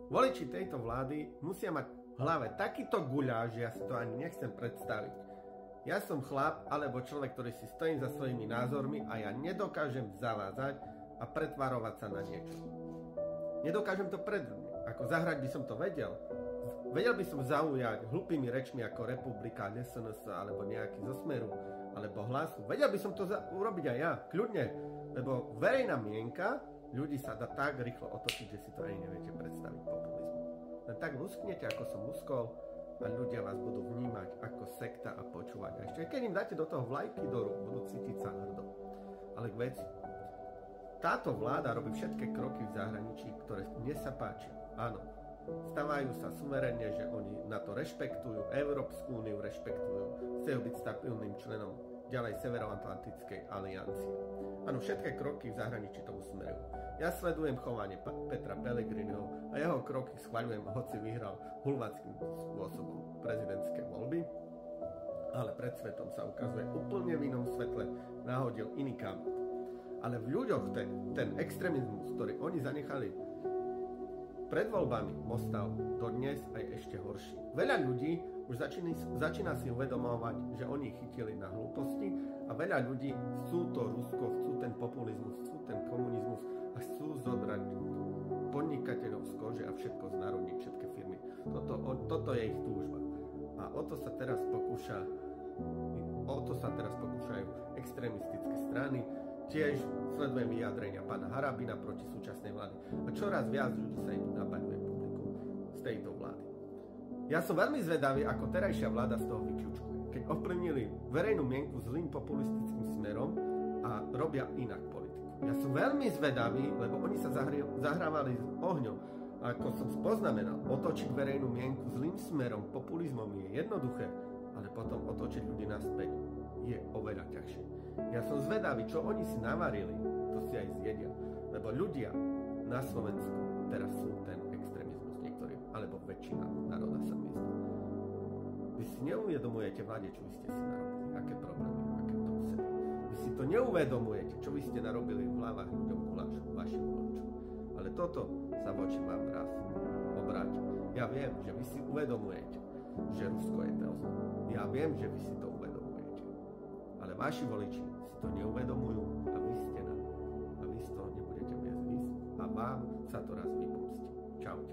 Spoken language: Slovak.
Voliči tejto vlády musia mať v hlave takýto guľáš, že ja si to ani nechcem predstaviť. Ja som chlap alebo človek, ktorý si stojím za svojimi názormi a ja nedokážem zavádzať a pretvarovať sa na niečo. Nedokážem to predvrhnúť. Ako zahrať by som to vedel. Vedel by som zaujať hlupými rečmi ako Republika, SNS alebo nejaký zo Smeru alebo Hlasu. Vedel by som to urobiť aj ja, kľudne. Lebo verejná mienka ľudí sa dá tak rýchlo otočiť, že si to aj neviete predstaviť populizmu. Len tak lusknete, ako som luskol, a ľudia vás budú vnímať ako sekta a počúvať. A ešte keď im dáte do toho vlajky do rúk, budú cítiť sa hrdo. Ale k veci. Táto vláda robí všetky kroky v zahraničí, ktoré mne sa páčia. Áno, stavajú sa suverenne, že oni na to rešpektujú, Európsku úniu rešpektujú, chcú byť stabilným členom ďalej Severoatlantickej aliancie. Áno, všetky kroky v zahraničí tomu smerujú. Ja sledujem chovanie Petra Pellegriniho a jeho kroky schvaľujem, hoci vyhral hulváckým spôsobom prezidentské voľby, ale pred svetom sa ukazuje úplne v inom svetle, náhodil iný kabát. Ale v ľuďoch ten extrémizmus, ktorý oni zanechali pred voľbami, ostal dodnes aj ešte horší. Veľa ľudí už začína si uvedomovať, že oni chytili na hlúposti a veľa ľudí chcú to Rusko, chcú ten populizmus, chcú ten komunizmus a chcú zobrať podnikateľov z kože a všetko znárodniť, všetky firmy. Toto je ich túžba. A o to sa teraz pokúšajú extrémistické strany. Tiež sledujem vyjadrenia pána Harabina proti súčasnej vlády. A čoraz viac ľudí sa im nabaňuje publikum z tejto vlády. Ja som veľmi zvedavý, ako terajšia vláda z toho vyťučkuje, keď ovplyvnili verejnú mienku zlým populistickým smerom a robia inak politiku. Ja som veľmi zvedavý, lebo oni sa zahrávali s ohňom. A ako som poznamenal, otočiť verejnú mienku zlým smerom, populizmom je jednoduché, ale potom otočiť ľudí naspäť je oveľa ťažšie. Ja som zvedavý, čo oni si navarili, to si aj zjedia. Lebo ľudia na Slovensku teraz sú ten extrémizmus niektorý, alebo väčšina národa sa myslí. Vy si neuvedomujete, vláde, čo vy ste si narobili, aké problémy, aké trúsenie. Vy si to neuvedomujete, čo vy ste narobili v hlavách ľuďom gulášov, vašim voličom. Ale toto sa voči vám raz obráti. Ja viem, že vy si uvedomujete, že Rusko je teózno. Ja viem, že vy si to uvedomujete. Ale vaši voliči si to neuvedomujú a vy ste a vy z toho nebudete viesť a vám sa to raz vypomstí. Čaute.